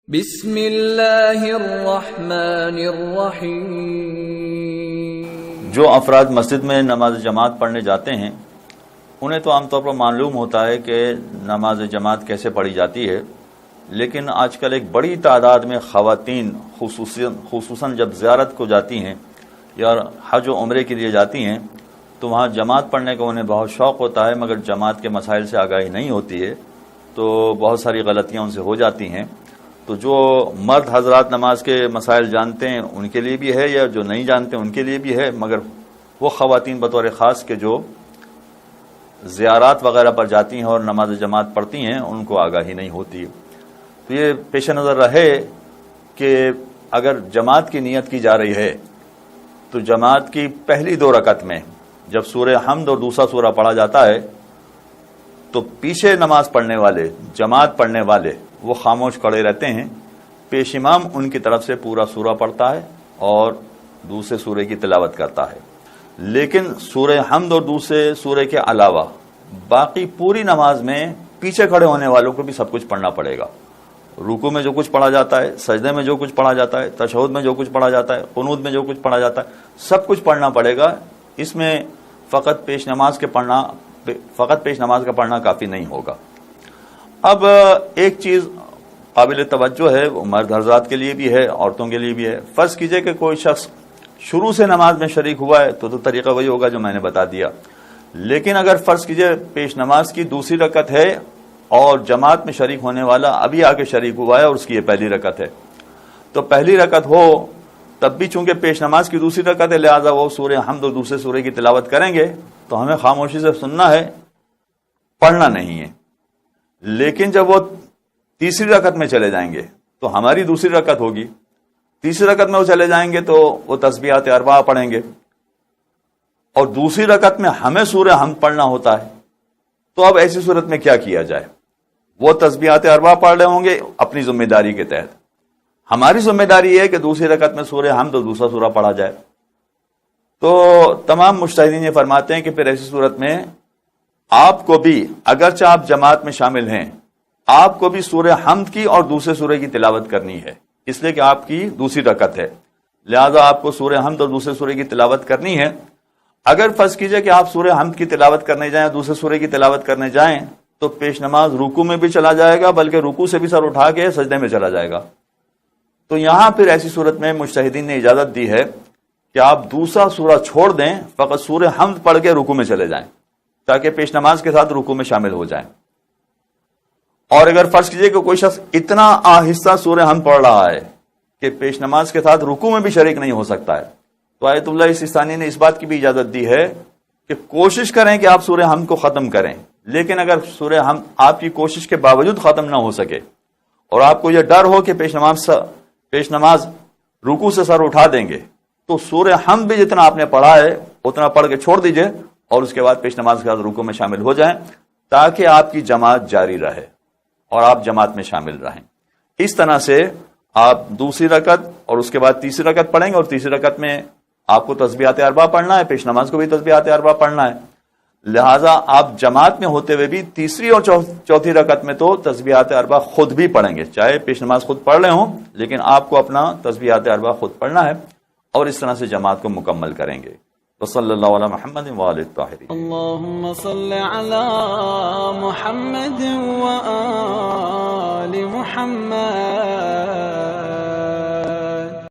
بسم اللہ الرحمن الرحیم۔ جو افراد مسجد میں نماز جماعت پڑھنے جاتے ہیں انہیں تو عام طور پر معلوم ہوتا ہے کہ نماز جماعت کیسے پڑھی جاتی ہے، لیکن آج کل ایک بڑی تعداد میں خواتین خصوصاً جب زیارت کو جاتی ہیں یا حج و عمرے کے لیے جاتی ہیں تو وہاں جماعت پڑھنے کا انہیں بہت شوق ہوتا ہے، مگر جماعت کے مسائل سے آگاہی نہیں ہوتی ہے تو بہت ساری غلطیاں ان سے ہو جاتی ہیں۔ تو جو مرد حضرات نماز کے مسائل جانتے ہیں ان کے لیے بھی ہے، یا جو نہیں جانتے ان کے لیے بھی ہے، مگر وہ خواتین بطور خاص کے جو زیارات وغیرہ پر جاتی ہیں اور نماز جماعت پڑھتی ہیں ان کو آگاہی نہیں ہوتی۔ تو یہ پیش نظر رہے کہ اگر جماعت کی نیت کی جا رہی ہے تو جماعت کی پہلی 2 رکعت میں جب سورہ حمد اور دوسرا سورہ پڑھا جاتا ہے تو پیچھے نماز پڑھنے والے، جماعت پڑھنے والے وہ خاموش کھڑے رہتے ہیں، پیش امام ان کی طرف سے پورا سورہ پڑھتا ہے اور دوسرے سورے کی تلاوت کرتا ہے۔ لیکن سورہ حمد اور دوسرے سورے کے علاوہ باقی پوری نماز میں پیچھے کھڑے ہونے والوں کو بھی سب کچھ پڑھنا پڑے گا۔ رکوع میں جو کچھ پڑھا جاتا ہے، سجدے میں جو کچھ پڑھا جاتا ہے، تشہد میں جو کچھ پڑھا جاتا ہے، قنوت میں جو کچھ پڑھا جاتا ہے، سب کچھ پڑھنا پڑے گا۔ اس میں فقط پیش نماز کا پڑھنا کافی نہیں ہوگا۔ اب ایک چیز قابل توجہ ہے، وہ مرد حضرات کے لیے بھی ہے، عورتوں کے لیے بھی ہے۔ فرض کیجئے کہ کوئی شخص شروع سے نماز میں شریک ہوا ہے تو طریقہ وہی ہوگا جو میں نے بتا دیا، لیکن اگر فرض کیجئے پیش نماز کی دوسری رکعت ہے اور جماعت میں شریک ہونے والا ابھی آگے شریک ہوا ہے اور اس کی یہ پہلی رکعت ہے، تو پہلی رکعت ہو تب بھی چونکہ پیش نماز کی دوسری رکعت ہے لہذا وہ سورہ حمد اور دوسرے سورے کی تلاوت کریں گے تو ہمیں خاموشی سے سننا ہے، پڑھنا نہیں ہے۔ لیکن جب وہ تیسری رکعت میں چلے جائیں گے تو ہماری دوسری رکعت ہوگی، تیسری رکعت میں وہ چلے جائیں گے تو وہ تسبیحات اربعہ پڑھیں گے اور دوسری رکعت میں ہمیں سورہ حمد پڑھنا ہوتا ہے۔ تو اب ایسی صورت میں کیا کیا جائے؟ وہ تسبیحات اربعہ پڑھ رہے ہوں گے اپنی ذمہ داری کے تحت، ہماری ذمہ داری ہے کہ دوسری رکعت میں سورہ حمد اور دوسرا سورہ پڑھا جائے۔ تو تمام مجتہدین یہ فرماتے ہیں کہ پھر ایسی صورت میں آپ کو بھی، اگرچہ آپ جماعت میں شامل ہیں، آپ کو بھی سورہ حمد کی اور دوسرے سورے کی تلاوت کرنی ہے، اس لیے کہ آپ کی دوسری رکعت ہے، لہذا آپ کو سورہ حمد اور دوسرے سورے کی تلاوت کرنی ہے۔ اگر فرض کیجئے کہ آپ سورہ حمد کی تلاوت کرنے جائیں، دوسرے سورے کی تلاوت کرنے جائیں تو پیش نماز رکوع میں بھی چلا جائے گا، بلکہ رکوع سے بھی سر اٹھا کے سجدے میں چلا جائے گا۔ تو یہاں پھر ایسی صورت میں مجتہدین نے اجازت دی ہے کہ آپ دوسرا سورہ چھوڑ دیں، فقط سورہ حمد پڑھ کے رکوع میں چلے جائیں تاکہ پیش نماز کے ساتھ رکوع میں شامل ہو جائیں۔ اور اگر فرض کیجئے کہ کوئی شخص اتنا آہستہ سورہ حمد پڑھ رہا ہے کہ پیش نماز کے ساتھ رکوع میں بھی شریک نہیں ہو سکتا ہے تو آیت اللہ سیستانی نے اس بات کی بھی اجازت دی ہے کہ کوشش کریں کہ آپ سورہ حمد کو ختم کریں، لیکن اگر سورہ حمد آپ کی کوشش کے باوجود ختم نہ ہو سکے اور آپ کو یہ ڈر ہو کہ پیش نماز رکوع سے سر اٹھا دیں گے تو سورہ حمد بھی جتنا آپ نے پڑھا ہے اتنا پڑھ کے چھوڑ دیجئے اور اس کے بعد پیش نماز کے ساتھ رکوع میں شامل ہو جائیں تاکہ آپ کی جماعت جاری رہے اور آپ جماعت میں شامل رہیں۔ اس طرح سے آپ دوسری رکعت اور اس کے بعد تیسری رکعت پڑھیں گے اور تیسری رکعت میں آپ کو تسبیحات اربعہ پڑھنا ہے، پیش نماز کو بھی تسبیحات اربعہ پڑھنا ہے، لہٰذا آپ جماعت میں ہوتے ہوئے بھی تیسری اور چوتھی رکعت میں تو تسبیحات اربعہ خود بھی پڑھیں گے، چاہے پیش نماز خود پڑھ رہے ہوں لیکن آپ کو اپنا تسبیحات اربعہ خود پڑھنا ہے اور اس طرح سے جماعت کو مکمل کریں گے۔ وصلی اللہ علی محمد وآلہ الطاہرین۔ اللہم صل علی محمد وآل محمد۔